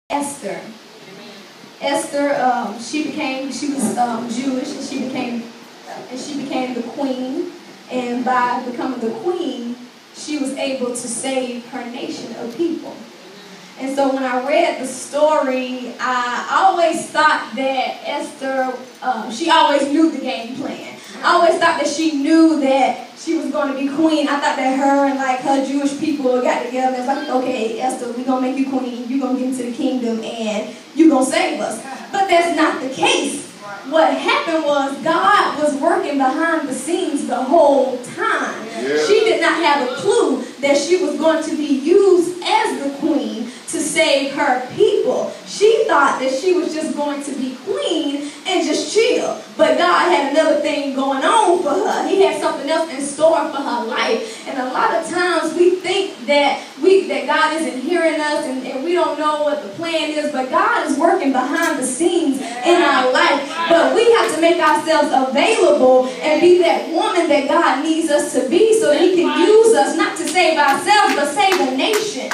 Esther. Esther, she was Jewish, and she became the queen. And by becoming the queen, she was able to save her nation of people. And so when I read the story, I always thought that Esther, she always knew the game plan. I always thought that she knew that she was going to be queen. I thought that her and like her Jewish people got together and was like, okay, Esther, we're going to make you queen. You're going to get into the kingdom and you're going to save us. But that's not the case. What happened was God was working behind the scenes the whole time. Yeah. She did not have a clue that she was going to be used as the queen to save her people. She thought that she was just going to be queen and just chill. But God had another thing going on for her. He had something else in store for her life. And a lot of times we think that God isn't hearing us and we don't know what the plan is. But God is working behind the scenes in our life. But we have to make ourselves available and be that woman that God needs us to be so that He can use us, not to save ourselves, but save a nation.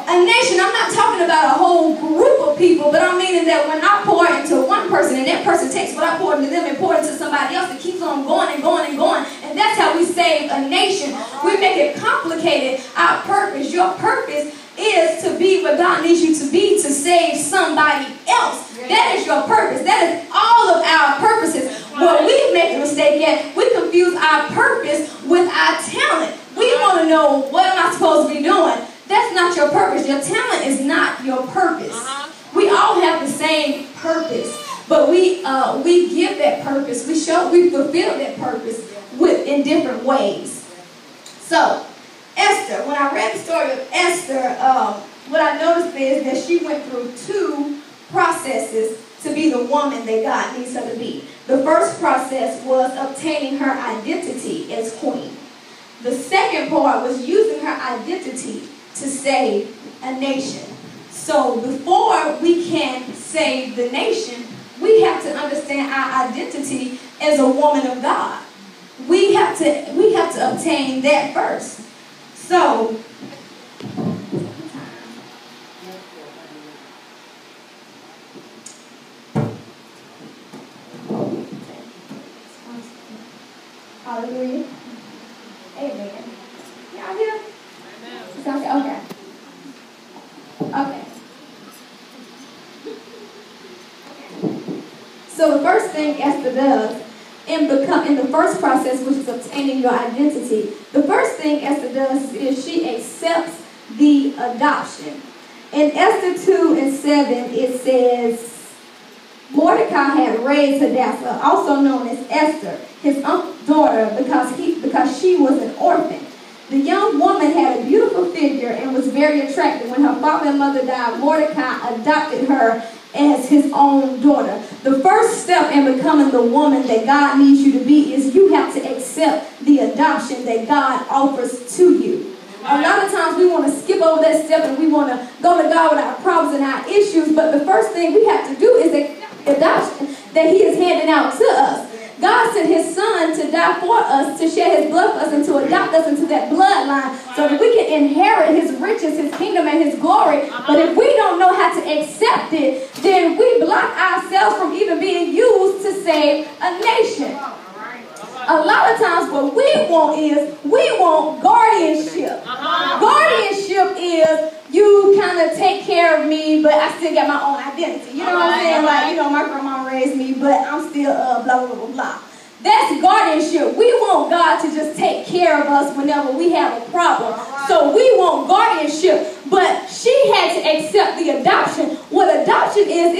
A nation, I'm not talking about a whole group of people, but I'm meaning that when I pour into one person and that person takes what I poured into them and pour it into somebody else, it keeps on going and going and going. And that's how we save a nation. We make it complicated. Our purpose, your purpose is to be what God needs you to be, to save somebody else. That is your purpose. That is all of our purposes. What we make a mistake at, we confuse our purpose with our talent. We want to know, what am I supposed to be doing? That's not your purpose. Your talent is not your purpose. We all have the same purpose, but we give that purpose. We fulfill that purpose in different ways. So, Esther, when I read the story of Esther, what I noticed is that she went through two processes to be the woman that God needs her to be. The first process was obtaining her identity as queen. The second part was using her identity to save a nation. So before we can save the nation, we have to understand our identity as a woman of God. We have to obtain that first. So hallelujah. Amen. Y'all here? Okay. Okay. So the first thing Esther does in the first process, which is obtaining your identity, the first thing Esther does is she accepts the adoption. In Esther 2:7, it says, Mordecai had raised Hadassah, also known as Esther, his daughter, because she was an orphan. The young woman had a beautiful figure and was very attractive. When her father and mother died, Mordecai adopted her as his own daughter. The first step in becoming the woman that God needs you to be is you have to accept the adoption that God offers to you. A lot of times we want to skip over that step and we want to go to God with our problems and our issues, but the first thing we have to do is accept the adoption that He is handing out to us. God sent His Son to die for us, to shed His blood for us, and to adopt us into that bloodline so that we can inherit His riches, His kingdom, and His glory. But if we don't know how to accept it, then we block ourselves from even being used to save a nation. A lot of times what we want guardianship. Guardianship is you kind of take care of me, but I still got my own identity. You know what I'm saying? Like, you know, my grandma raised me, but I'm still blah, blah, blah, blah. That's guardianship. We want God to just take care of us whenever we have a problem. So we want guardianship. But she had to accept the adoption. What adoption is, it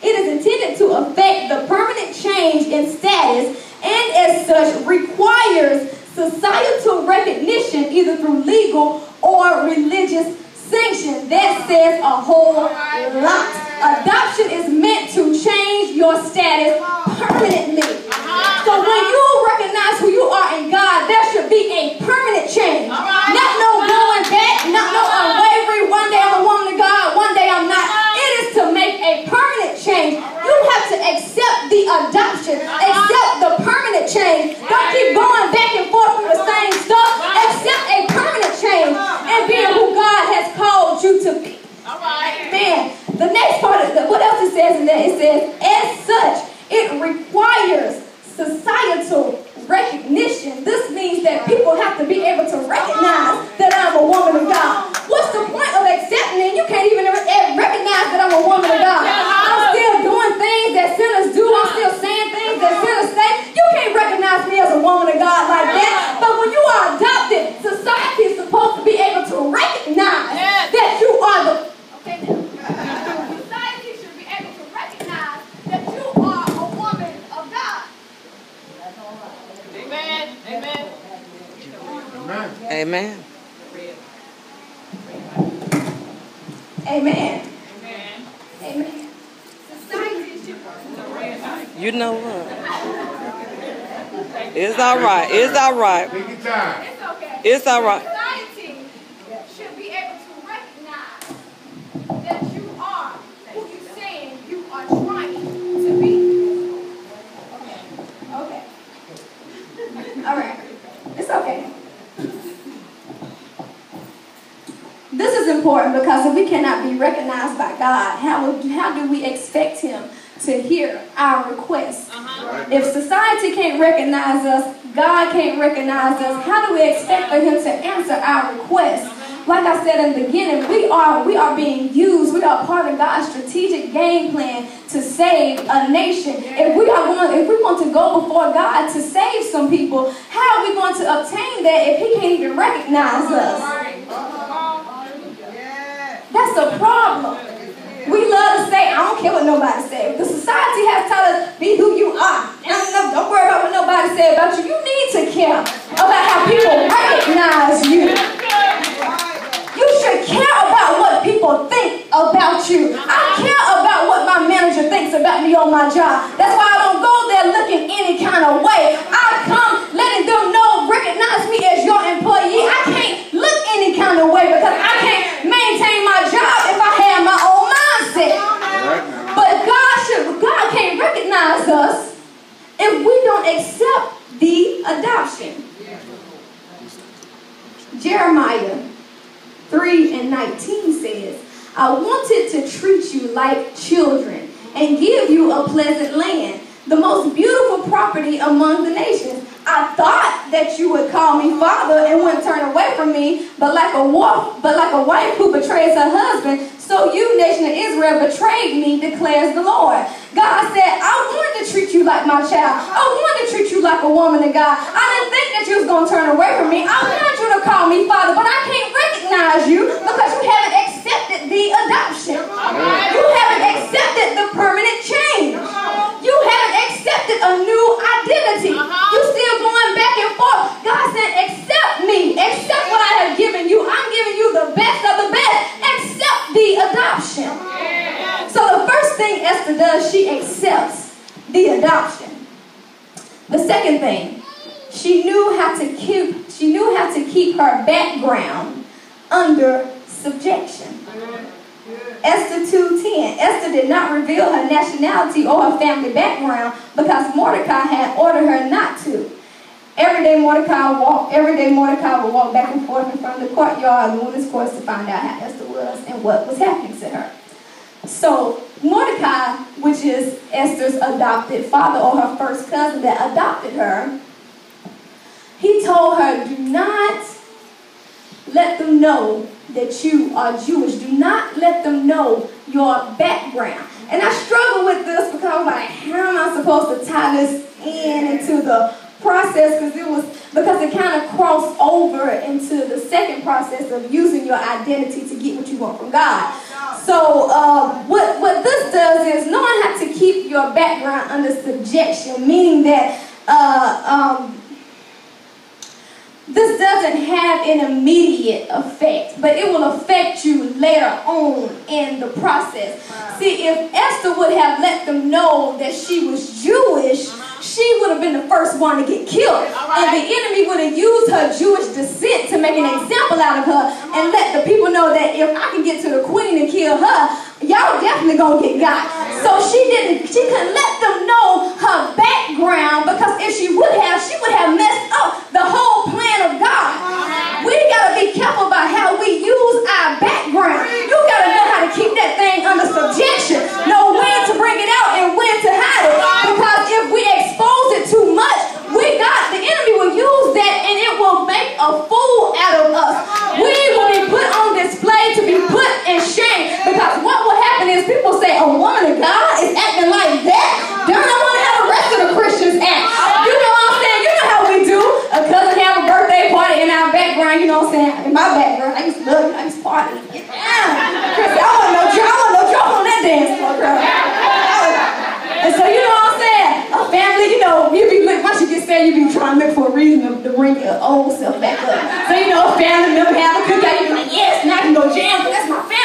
is intended to affect the permanent change in status, and as such requires societal recognition either through legal or religious sanction. That says a whole lot. Adoption is meant to change your status permanently. So when you recognize who you are in God, there should be a permanent change. Not no going back, not no unwavering, one day I'm a woman of God, one day I'm not. It is to make a permanent change. You have to accept the adoption, accept the permanent change. Don't keep going back and forth with the same stuff. Accept a permanent change and being who God has called you to be. All right. Man, the next part, what else it says in there? It says, as such, it requires societal recognition. This means that people have to be able to recognize that I'm a woman of God. What's the point of accepting it? You can't even recognize that I'm a woman of God. I'm still doing things that sinners do. I'm still saying things that sinners say. You can't recognize me as a woman of God like that. But when you are adopted, society is supposed to be able to recognize that you are the... Okay, now. Society should be able to recognize that you are a woman of God. Amen. Amen. Amen. Amen. Amen. Society should... You know what? It's all right. It's all right. It's okay. It's all right. Society should be able to recognize that you are who you're saying you are trying to be. Okay. All right. It's okay. This is important because if we cannot be recognized by God, how do we expect Him to hear our requests? If society can't recognize us, God can't recognize us, how do we expect for Him to answer our requests? Like I said in the beginning, we are being used. We are part of God's strategic game plan to save a nation. If we want to go before God to save some people, how are we going to obtain that if He can't even recognize us? That's a problem. We love to say, I don't care what nobody says. The society has taught us, be who you are. Don't worry about what nobody says about you. You need to care about how people recognize you. You should care about what people think about you. I care about what my manager thinks about me on my job. That's why I don't go there looking any kind of way. I come letting them know, recognize me as your employee. I can't look any kind of way because I can't maintain my job if I have my own mindset. But God can't recognize us if we don't accept the adoption. Jeremiah 3:19 says, I wanted to treat you like children and give you a pleasant land, the most beautiful property among the nations. I thought that you would call me father and wouldn't turn away from me, but like a wife who betrays her husband, so you, nation of Israel, betrayed me, declares the Lord. God said, I wanted to treat you like my child. I wanted to treat you like a woman of God. I didn't think that you was going to turn away from me. I wanted you to call me father, but I can't recognize you because you haven't accepted the adoption. You haven't accepted the permanent change. You haven't accepted a new identity. You're still going back and forth. God said, accept me. Accept what I have given you. I'm giving you the best of the best. Accept the adoption. So the first thing Esther does, she accepts the adoption. The second thing, she knew how to keep her background under subjection. Esther 2:10. Esther did not reveal her nationality or her family background because Mordecai had ordered her not to. Every day Mordecai would walk back and forth in front of the courtyard of the women's courts to find out how Esther was and what was happening to her. So Mordecai, which is Esther's adopted father or her first cousin that adopted her, he told her, do not let them know that you are Jewish. Do not let them know your background. And I struggle with this because I was like, how am I supposed to tie this into the process? Because it kind of crossed over into the second process of using your identity to get what you want from God. So what this does is knowing how to keep your background under subjection, meaning that this doesn't have an immediate effect, but it will affect you later on in the process. See, if Esther would have let them know that she was Jewish, she would have been the first one to get killed. And the enemy would have used her Jewish descent to make an example out of her and let the people know that if I can get to the queen and kill her, y'all definitely gonna get got. So she couldn't let them know her background, because if she would have messed up the whole plan of God. We gotta be careful about how we use our background. You gotta know how to yeah, you be trying to look for a reason to bring your old self back up. So, you know, a family member have a cookout, you be like, yes, and I can go jam, but that's my family.